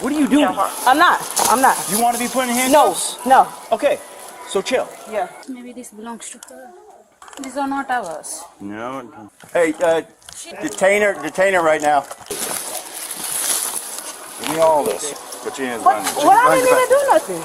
What are you doing? I'm not. You want to be put in handcuffs? No. Okay, so chill. Yeah. Maybe this belongs to her. These are not ours. No. Hey, detain her right now. Give me all this. Put your hands behind you. Well, I didn't even do nothing.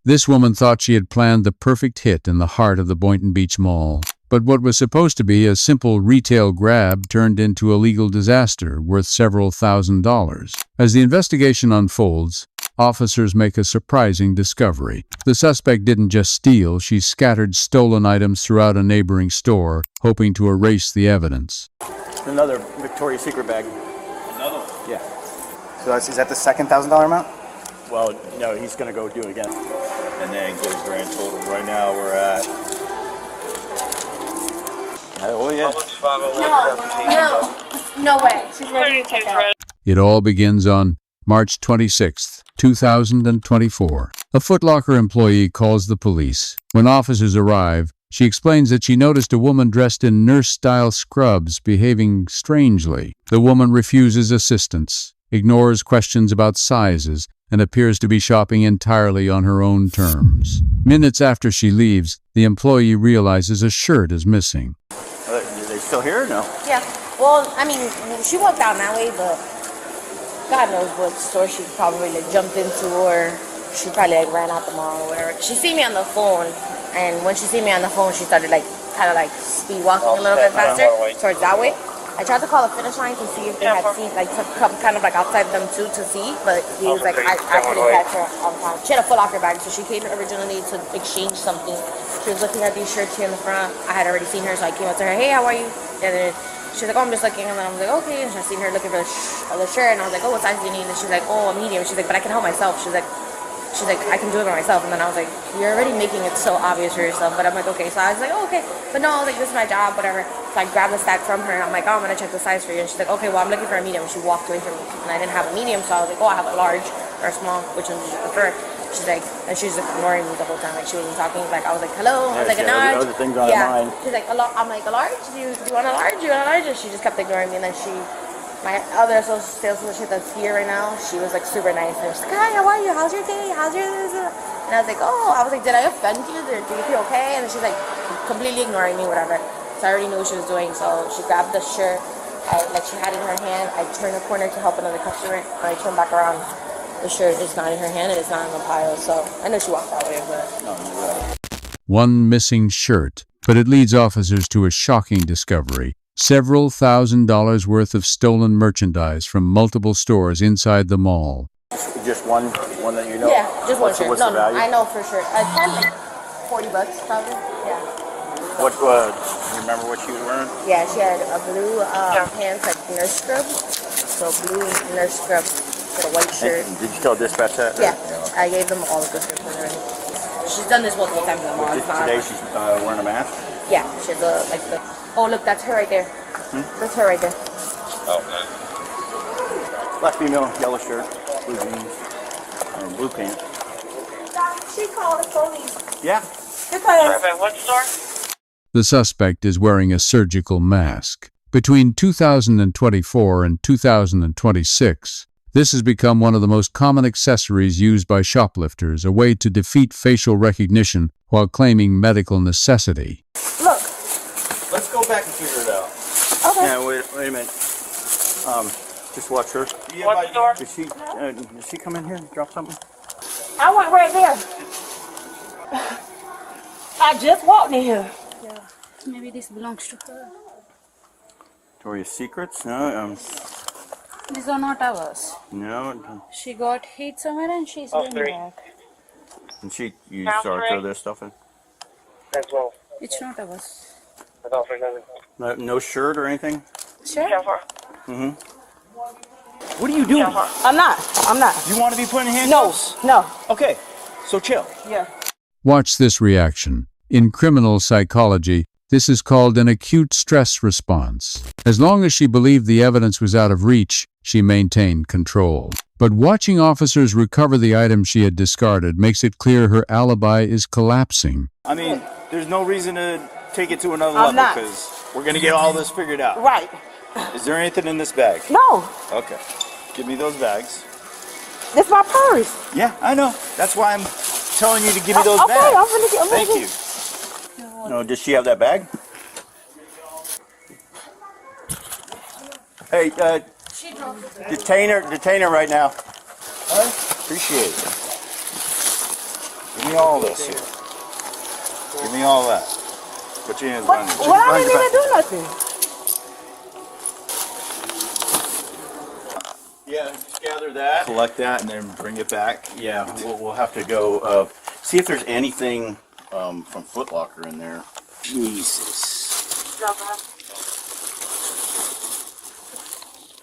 This woman thought she had planned the perfect hit in the heart of the Boynton Beach Mall. But what was supposed to be a simple retail grab turned into a legal disaster worth several $1,000s. As the investigation unfolds, officers make a surprising discovery. The suspect didn't just steal, she scattered stolen items throughout a neighboring store, hoping to erase the evidence. Another Victoria's Secret bag. Another one? Yeah. So is that the second $1,000 amount? Well, no, he's going to go do it again. And then get a grand total. Right now we're at... Oh, yeah. No way. She's ready to take out. It all begins on March 26, 2024. A Foot Locker employee calls the police. When officers arrive, she explains that she noticed a woman dressed in nurse-style scrubs behaving strangely. The woman refuses assistance, ignores questions about sizes, and appears to be shopping entirely on her own terms. Minutes after she leaves, the employee realizes a shirt is missing. Are they still here or no? Yeah. Well, I mean, she walked down that way, but God knows what store she probably jumped into, or she probably ran out the mall or whatever. She see me on the phone, and when she see me on the phone, she started kind of speed walking a little bit faster towards that way. I tried to call a finish line to see if they had seen, to come kind of outside them too to see, but he was like, I couldn't catch her on time. She had a Foot Locker bag, so she came originally to exchange something. She was looking at these shirts here in the front. I had already seen her, so I came up to her, hey, how are you? And then she was like, oh, I'm just looking, and then I was like, okay. And I seen her looking for the shirt, and I was like, oh, what size do you need? And she's like, oh, a medium. She's like, but I can help myself. She's like, I can do it by myself. And then I was like, you're already making it so obvious for yourself. But I'm like, okay. So I was like, oh, okay. But no, I was like, this is my job, whatever. So I grabbed the stack from her. I'm like, oh, I'm going to check the size for you. And she's like, okay, well, I'm looking for a medium. And she walked away from me. And I didn't have a medium, so I was like, oh, I have a large or a small. Which one do you prefer? She's like, and she was ignoring me the whole time. Like, she wasn't talking. Like, I was like, hello. I was like, a large. Other things on her mind. She's like, I'm like, a large? Do you want a large? Do you want a large? And she just kept ignoring me. And then my other sales associate that's here right now, she was like super nice. And she's like, hi, how are you? How's your day? How's your this? And I was like, did I offend you? Do you feel okay? And she's like completely ignoring me, whatever. So I already knew what she was doing. So she grabbed the shirt, she had it in her hand. I turned the corner to help another customer. And I turned back around. The shirt is not in her hand and it's not in the pile. So I know she walked that way, but no, One missing shirt, but it leads officers to a shocking discovery. Several $1,000s worth of stolen merchandise from multiple stores inside the mall. Just one that you know? Yeah, just one shirt. What's the value? I know for sure. $10, $40 probably. Yeah. What? Do you remember what she was wearing? Yeah, she had a blue pants, nurse scrub. So blue nurse scrub with a white shirt. And did you tell dispatch that? Yeah, I gave them all the descriptions already. She's done this multiple times in the mall. Today she's wearing a mask? Yeah, she has oh look, that's her right there. That's her right there. Oh, Black female, yellow shirt, blue jeans, and blue pants. She called the police. Yeah. Because what store? The suspect is wearing a surgical mask. Between 2024 and 2026, this has become one of the most common accessories used by shoplifters, a way to defeat facial recognition while claiming medical necessity. look. Let's go back and figure it out. Okay. Yeah, wait a minute. Just watch her. What store? Did she come in here and drop something? I went right there. I just walked in here. Yeah. Maybe this belongs to her. Victoria's Secrets? No. These are not ours. No. She got hit somewhere and she's going back. And you saw her throw this stuff in? That's well. It's not ours. That's all for nothing. No shirt or anything? Sure. Mm-hmm. What are you doing? I'm not. You want to be put in handcuffs? No. Okay, so chill. Yeah. Watch this reaction. In criminal psychology, this is called an acute stress response. As long as she believed the evidence was out of reach, she maintained control. But watching officers recover the items she had discarded makes it clear her alibi is collapsing. I mean, there's no reason to take it to another level because we're going to get all this figured out. Right. Is there anything in this bag? No. Okay. Give me those bags. This my purse. Yeah, I know. That's why I'm telling you to give me those Okay, bags. I'm gonna get. Thank you. No, does she have that bag? Hey, detain her right now. Appreciate it. Give me all this here. Give me all that. Put your hands behind you. What I didn't even do nothing. Yeah, just gather that. Collect that and then bring it back. Yeah, we'll have to go see if there's anything from Foot Locker in there. Jesus.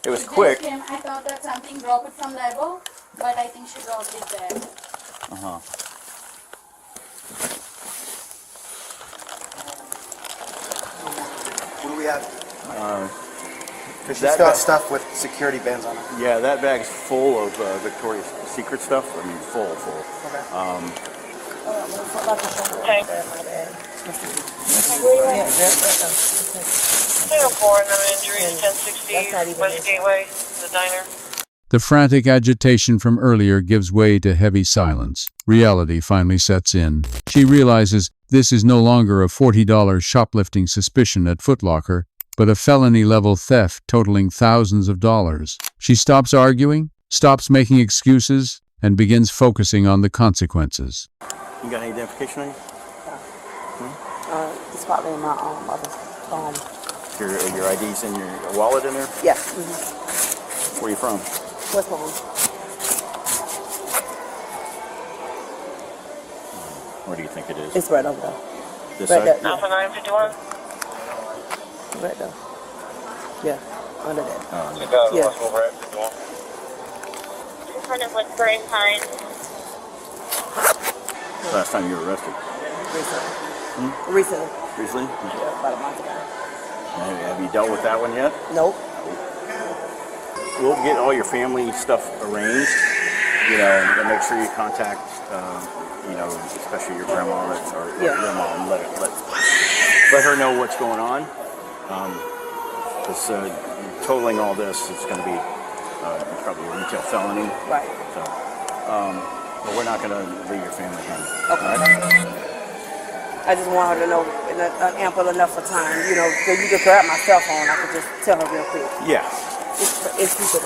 It was quick. I thought that something dropped it from level, but I think she dropped it there. Uh-huh. What do we have? She's that got bag- stuff with security bands on it. Yeah, that bag's full of Victoria's Secret stuff. I mean, full. Okay. Singapore, no injuries, 1060 West Gateway, the diner. The frantic agitation from earlier gives way to heavy silence. Reality finally sets in. She realizes this is no longer a $40 shoplifting suspicion at Foot Locker, but a felony-level theft totaling thousands of dollars. She stops arguing, stops making excuses, and begins focusing on the consequences. You got any identification on you? It's probably in my mother's phone. Your ID's in your wallet in there? Yeah. Where are you from? What's home? Where do you think it is? It's right over there. This Right side? there. Alpha 951. Right there. Yeah. Under that. You got Yeah. West Wolverine 51. In front of what's Spring Pine. Last time you were arrested? Recently. Recently. Recently? Yeah, about a month ago. Have you dealt with that one yet? Nope. We'll get all your family stuff arranged, and make sure you contact, especially your grandma or your mom. Let her know what's going on. Because totaling all this, it's going to be probably a retail felony. Right. So, but we're not going to leave your family hanging. Okay. All right? I just want her to know in ample enough of time, so you could grab my cell phone. I could just tell her real quick. Yeah. It's stupid.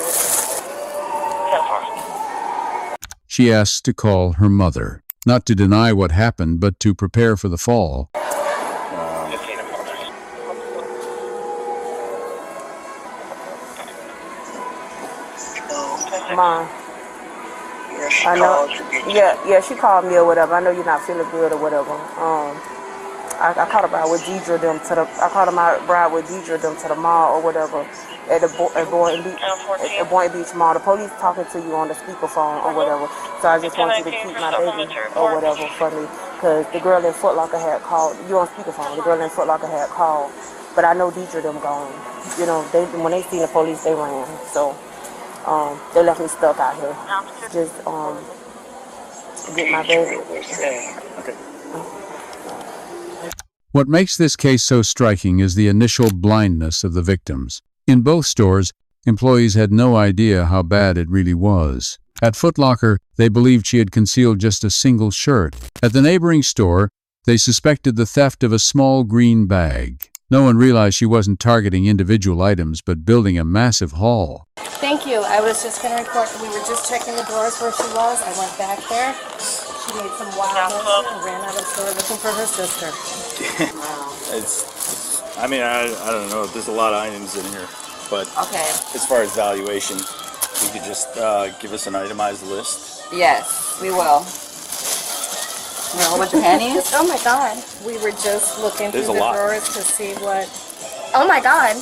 10-4. She asks to call her mother, not to deny what happened, but to prepare for the fall. 15 and 4. Mom. I know. Yeah, she called me or whatever. I know you're not feeling good or whatever. I caught a ride with Deidre them to the. I caught a ride with Deidre them to the mall or whatever at the Boynton Beach Mall. The police talking to you on the speakerphone or whatever. So I just want you to keep my baby or whatever for me, because the girl in Foot Locker had called. You on speakerphone? The girl in Foot Locker had called, but I know Deidre them gone. When they seen the police, they ran. So. They left me stuck out here. Just get my baby. Okay. What makes this case so striking is the initial blindness of the victims. In both stores, employees had no idea how bad it really was. At Foot Locker, they believed she had concealed just a single shirt. At the neighboring store, they suspected the theft of a small green bag. No one realized she wasn't targeting individual items, but building a massive haul. Thank you. I was just going to report that we were just checking the drawers where she was. I went back there. She made some wild motion and ran out of the store looking for her sister. I don't know. There's a lot of items in here, but Okay. as far as valuation, you could just give us an itemized list. Yes, we will. A whole bunch of panties? Oh my God. We were just looking There's through a the lot. drawers to see what. Oh my God.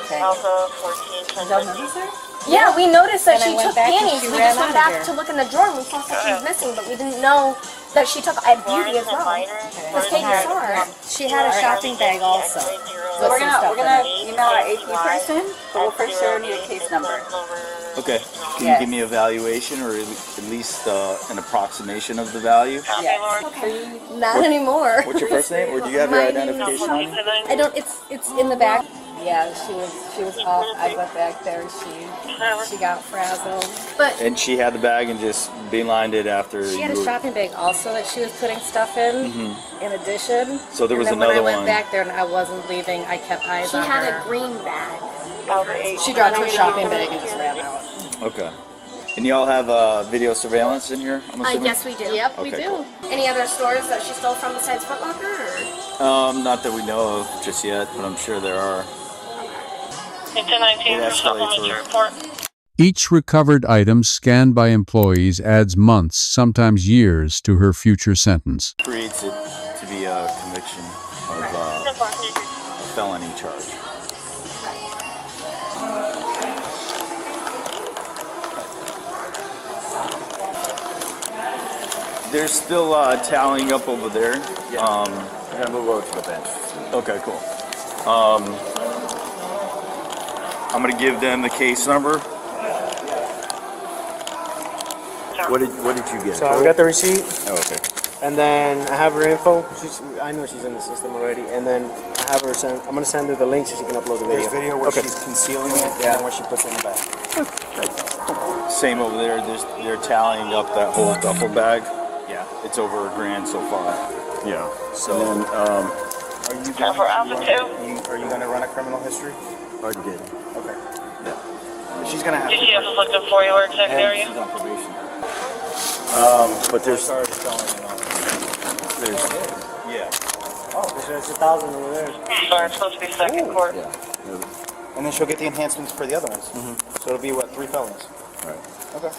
Okay. Alpha 14, Did y'all notice her? Yeah, we noticed that And I she went took back and panties. she We ran just went out of back here. to look in the drawer and we saw that she was missing, but we didn't know that she took a beauty as well. Because Katie saw her. She had a shopping bag also. So we're gonna email our AP person, but we'll for sure need a case number. Okay. Can Yes. you give me a valuation or at least an approximation of the value? Yes. Not anymore. What's your first name, or do you have your My identification on you? I don't. It's in the back. Yeah, she was off. I went back there. She got frazzled. But And she had the bag and just beelined it after she had you a were... shopping bag also that she was putting stuff in. In addition. So there was and then another when I one. went back there and I wasn't leaving, I kept eyes She on had her. a green bag. She dropped her shopping bag and just ran out. Okay. And y'all have video surveillance in here, I'm assuming? Yes, we do. Yep, we Okay, do. cool. Any other stores that she stole from besides Foot Locker? Or? Not that we know of just yet, but I'm sure there are. It's a 19 It for supplementary escalates report. Each recovered item scanned by employees adds months, sometimes years, to her future sentence. Creates it to be a conviction of a felony charge. They're still tallying up over there. We're gonna move over to the bench. Okay, cool. I'm gonna give them the case number. What did you get? So I got the receipt, Oh, okay. and then I have her info. I know she's in the system already, and then I have her send. I'm gonna send her the link so she can upload the video. There's video where she's concealing it, and then where she puts it in the bag. Same over there. They're tallying up that whole duffel bag. Yeah. It's over $1,000 so far. Yeah. So And then, Are you Now for Alpha 2. Are you gonna run a criminal history? already did. Okay. She's gonna have Did to. she have to look for you? Where exactly are you? She's on probation. But there's Started selling it on. yeah. Oh, there's 1,000 over there. Sorry, it's supposed to be second court. And then she'll get the enhancements for the other ones. So it'll be what, 3 felonies? Right. Okay.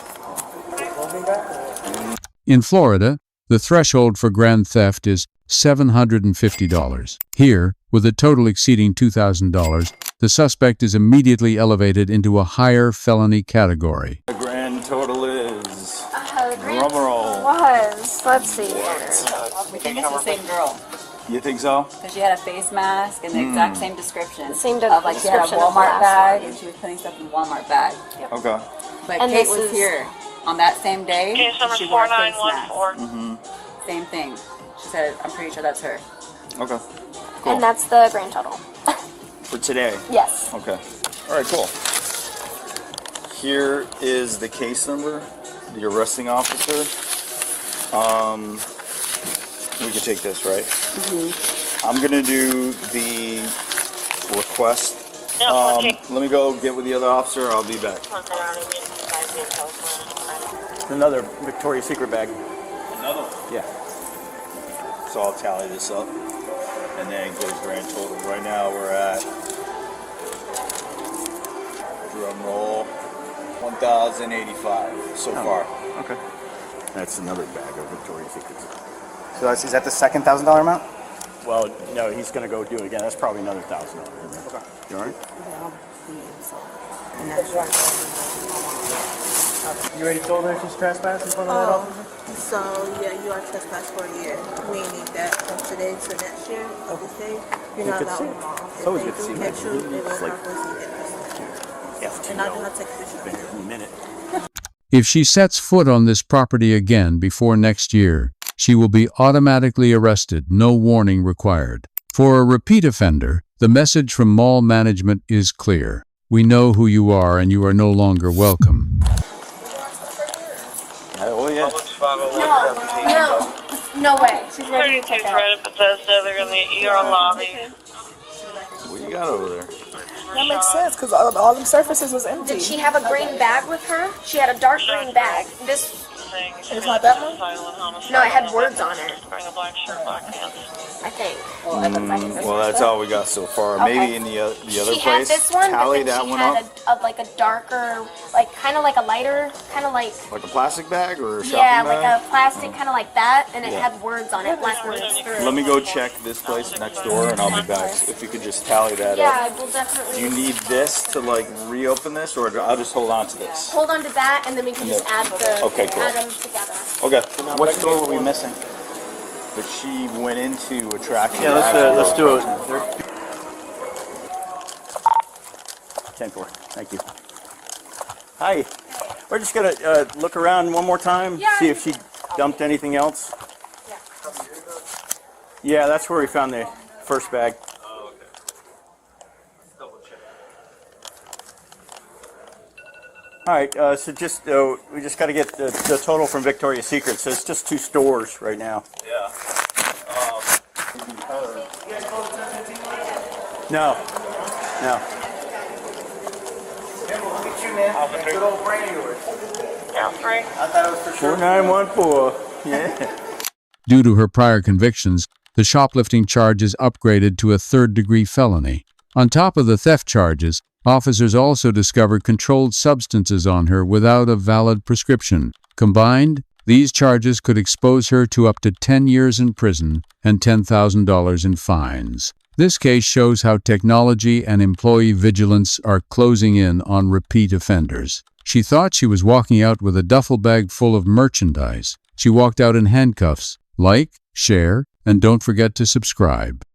In Florida, the threshold for grand theft is $750. Here, with a total exceeding $2,000, the suspect is immediately elevated into a higher felony category. The grand total is Drum roll. let's see here. We think it's the same girl. You think so? Because she had a face mask and the exact same description. Same of like she had a description of the Walmart last bag one. and she was putting stuff in the Walmart bag. Okay. But And Kate this was is- here on that same day. Case number She wore a face mask. 4914. Same thing. She said, I'm pretty sure that's her. Okay. Cool. And that's the grand total. For today. Yes. Okay. All right, cool. Here is the case number, the arresting officer. We can take this, right? I'm gonna do the request. Let me go get with the other officer. I'll be back. another Victoria's Secret bag. Another one. Yeah. So I'll tally this up and then get a grand total. Right now we're at, drum roll, 1,085 so far. Okay. That's another bag of Victoria's Secrets. So that's, is that the second $1,000 amount? Well, no, he's gonna go do it again. That's probably another $1,000. Okay. You all right? You already told her she's trespassing in front of that officer? So, yeah, you are trespassed for a year. We need that from today to next year, of this day. You're not good to allowed see in you. my office. It's always If good to see they you. do catch you, they will It's like- have to see it. Yeah. And I do not take pictures Been of here you. a minute. If she sets foot on this property again before next year, she will be automatically arrested, no warning required. For a repeat offender, the message from mall management is clear. We know who you are and you are no longer welcome. Oh yeah. No way. She's ready to 32 check out. credit Bethesda. They're in the ER lobby. What you got over there? That makes sense, because all them surfaces was empty. Did she have a green bag with her? She had a dark green bag. This, It's not that one? no, it had words on it, Wearing a black shirt, black pants. I think. Well, that's all we got so far. Maybe in the other She had place. this one, Tally but that then she one had up. like a darker, like kind of like a lighter, kind of like, Like a plastic bag or a shopping yeah, bag? like a plastic, kind of like that, and it Yeah. had words on it, black words. Let me go check this place next door and I'll be back. If you could just tally that Yeah, up. I will definitely. Do you need this to like reopen this or I'll just hold on to this? Hold on to that, and then we can just add the Okay, cool. add them together. Okay. What store were we missing? But she went into attraction. Yeah, let's do it. 10-4. Thank you. Hi. We're just gonna look around one more time, see if she dumped anything else. Yeah, that's where we found the first bag. All right, so just we just got to get the total from Victoria's Secret. So it's just 2 stores right now. Yeah. No, no. Look at you, man. Good old brain of yours. Yeah, 3. I thought it was for sure. 4914. Yeah. Due to her prior convictions, the shoplifting charge is upgraded to a third-degree felony. On top of the theft charges, officers also discovered controlled substances on her without a valid prescription. Combined, these charges could expose her to up to 10 years in prison and $10,000 in fines. This case shows how technology and employee vigilance are closing in on repeat offenders. She thought she was walking out with a duffel bag full of merchandise. She walked out in handcuffs. Like, share, and don't forget to subscribe.